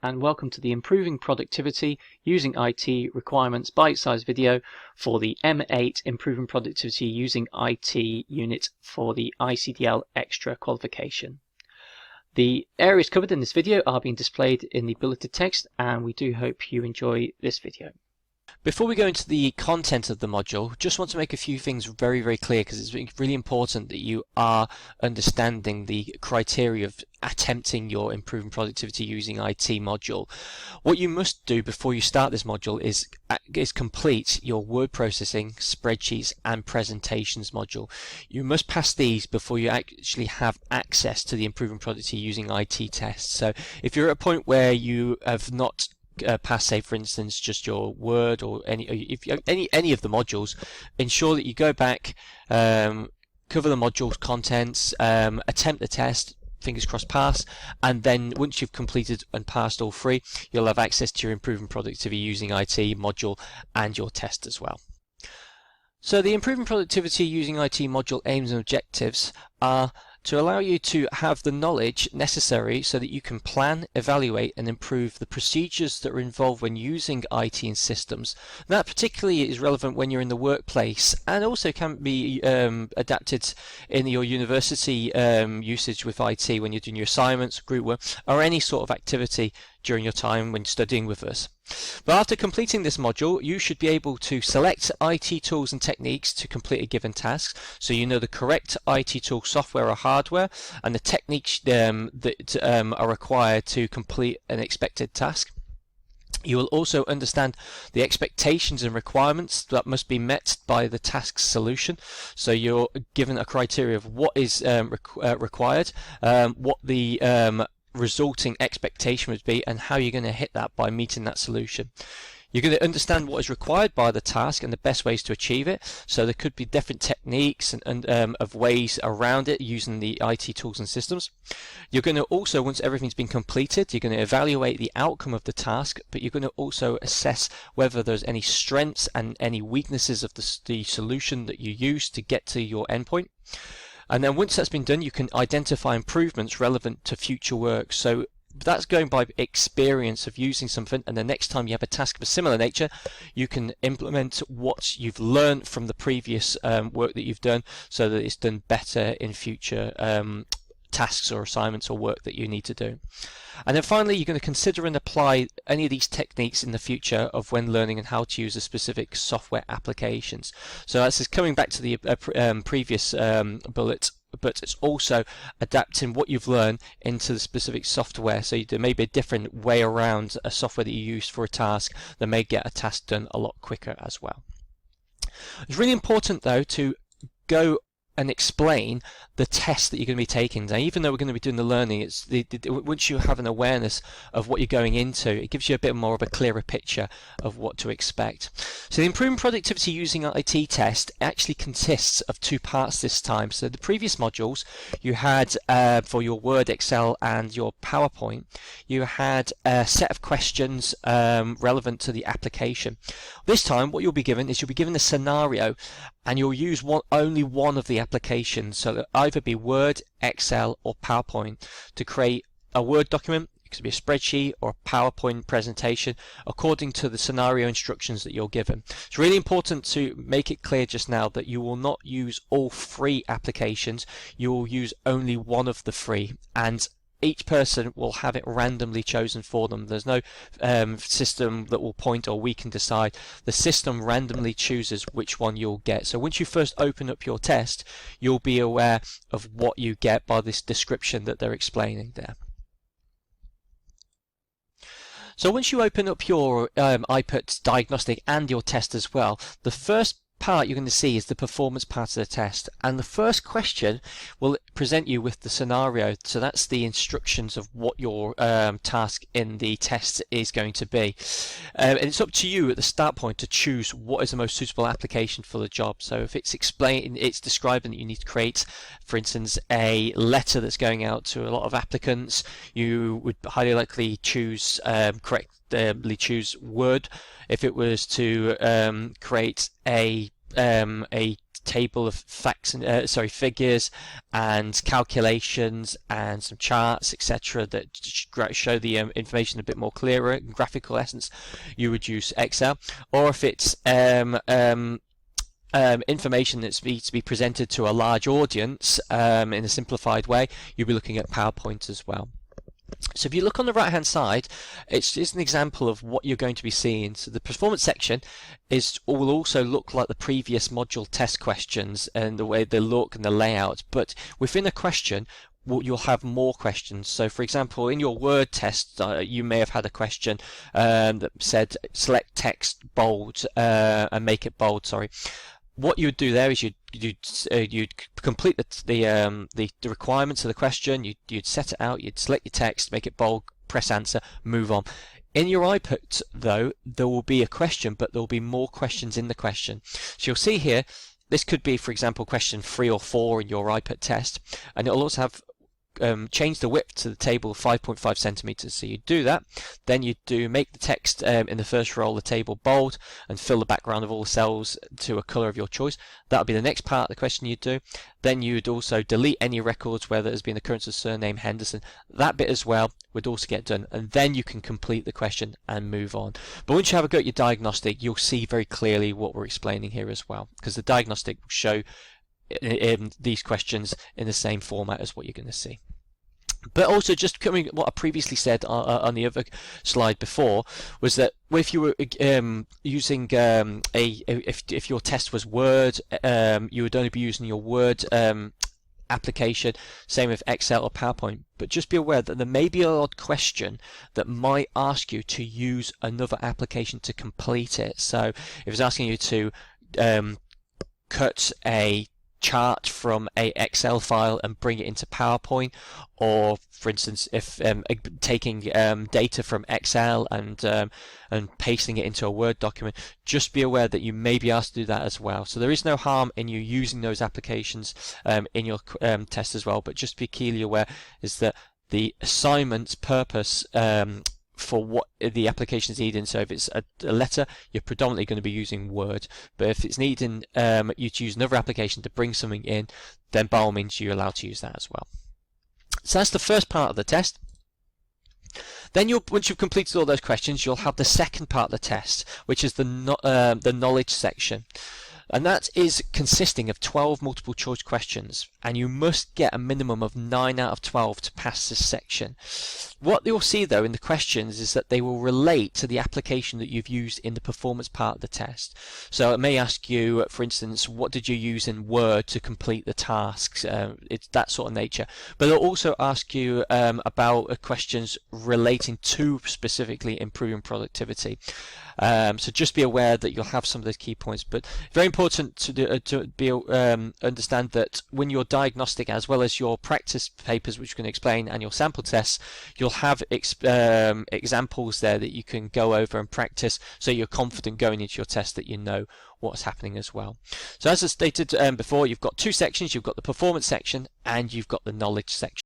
and welcome to the Improving Productivity Using IT Requirements bite-sized video for the M8 Improving Productivity Using IT unit for the ICDL Extra qualification. The areas covered in this video are being displayed in the bulleted text, and we do hope you enjoy this video. Before we go into the content of the module, just want to make a few things very clear, because it's really important that you are understanding the criteria of attempting your improving productivity using IT module. What you must do before you start this module is complete your word processing, spreadsheets and presentations module. You must pass these before you actually have access to the improving productivity using IT test. So if you're at a point where you have not pass, say for instance, just your Word or any of the modules, ensure that you go back, cover the module's contents, attempt the test, fingers crossed pass, and then once you've completed and passed all three, you'll have access to your improving productivity using IT module and your test as well. So the improving productivity using IT module aims and objectives are to allow you to have the knowledge necessary so that you can plan, evaluate and improve the procedures that are involved when using IT and systems. And that particularly is relevant when you're in the workplace, and also can be adapted in your university usage with IT when you're doing your assignments, group work, or any sort of activity during your time when studying with us. But after completing this module, you should be able to select IT tools and techniques to complete a given task, so you know the correct IT tool, software or hardware, and the techniques that are required to complete an expected task. You will also understand the expectations and requirements that must be met by the task solution. So you're given a criteria of what is required, what the resulting expectation would be, and how you're going to hit that by meeting that solution. You're going to understand what is required by the task and the best ways to achieve it. So there could be different techniques and of ways around it using the IT tools and systems. You're going to also, once everything's been completed, you're going to evaluate the outcome of the task, but you're going to also assess whether there's any strengths and any weaknesses of the solution that you use to get to your endpoint. And then once that's been done, you can identify improvements relevant to future work. So that's going by experience of using something, and the next time you have a task of a similar nature, you can implement what you've learned from the previous work that you've done, so that it's done better in future tasks or assignments or work that you need to do. And then finally, you're going to consider and apply any of these techniques in the future of when learning and how to use the specific software applications. So this is coming back to the previous bullet, but it's also adapting what you've learned into the specific software. So there may be a different way around a software that you use for a task that may get a task done a lot quicker as well. It's really important though to go and explain the test that you're going to be taking. Now, even though we're going to be doing the learning, it's once you have an awareness of what you're going into, it gives you a bit more of a clearer picture of what to expect. So the improving productivity using IT test actually consists of two parts this time. So the previous modules you had for your Word, Excel and your PowerPoint, you had a set of questions relevant to the application. This time what you'll be given is you'll be given a scenario, and you'll use only one of the applications. So it'll either be Word, Excel or PowerPoint to create a Word document. It could be a spreadsheet or a PowerPoint presentation according to the scenario instructions that you're given. It's really important to make it clear just now that you will not use all three applications. You will use only one of the three, and each person will have it randomly chosen for them. There's no system that will point, or we can decide. The system randomly chooses which one you'll get. So once you first open up your test, you'll be aware of what you get by this description that they're explaining there. So once you open up your iPut diagnostic and your test as well, the first part you're going to see is the performance part of the test, and the first question will present you with the scenario. So that's the instructions of what your task in the test is going to be, and it's up to you at the start point to choose what is the most suitable application for the job. So if it's describing that you need to create, for instance, a letter that's going out to a lot of applicants, you would highly likely choose choose Word. If it was to create a a table of facts and figures and calculations and some charts, etc., that show the information a bit more clearer in graphical essence, you would use Excel. Or if it's information that's to be presented to a large audience in a simplified way, you'll be looking at PowerPoint as well. So if you look on the right hand side, it's just an example of what you're going to be seeing. So the performance section will also look like the previous module test questions and the way they look and the layout, but within a question you'll have more questions. So for example, in your word test, you may have had a question that said select text bold and make it bold, sorry. What you would do there is you'd complete the requirements of the question. You'd set it out. You'd select your text, make it bold, press answer, move on. In your iPad, though, there will be a question, but there will be more questions in the question. So you'll see here, this could be, for example, question 3 or 4 in your iPad test, and it'll also have change the width to the table 5.5 centimeters. So you do that, then you do make the text in the first row of the table bold and fill the background of all the cells to a color of your choice. That'll be the next part of the question you do. Then you'd also delete any records where there's been the occurrence of surname Henderson. That bit as well would also get done, and then you can complete the question and move on. But once you have a go at your diagnostic, you'll see very clearly what we're explaining here as well, because the diagnostic will show these questions in the same format as what you're going to see. But also, just coming what I previously said on the other slide before, was that if you were using if your test was Word, you would only be using your Word application. Same with Excel or PowerPoint. But just be aware that there may be an odd question that might ask you to use another application to complete it. So if it's asking you to cut a chart from a Excel file and bring it into PowerPoint, or for instance, if taking data from Excel and pasting it into a Word document, just be aware that you may be asked to do that as well. So there is no harm in you using those applications in your test as well, but just be keenly aware is that the assignment's purpose for what the application is needing. So if it's a letter, you're predominantly going to be using Word. But if it's needing you to use another application to bring something in, then by all means you're allowed to use that as well. So that's the first part of the test. Then once you've completed all those questions, you'll have the second part of the test, which is the knowledge section. And that is consisting of 12 multiple choice questions, and you must get a minimum of 9 out of 12 to pass this section. What you'll see though in the questions is that they will relate to the application that you've used in the performance part of the test. So it may ask you, for instance, what did you use in Word to complete the tasks? It's that sort of nature. But it'll also ask you about questions relating to specifically improving productivity. So just be aware that you'll have some of those key points, but very important to understand that when your diagnostic as well as your practice papers, which we're going to explain, and your sample tests, you'll have examples there that you can go over and practice, so you're confident going into your test that you know what's happening as well. So as I stated before, you've got two sections. You've got the performance section and you've got the knowledge section.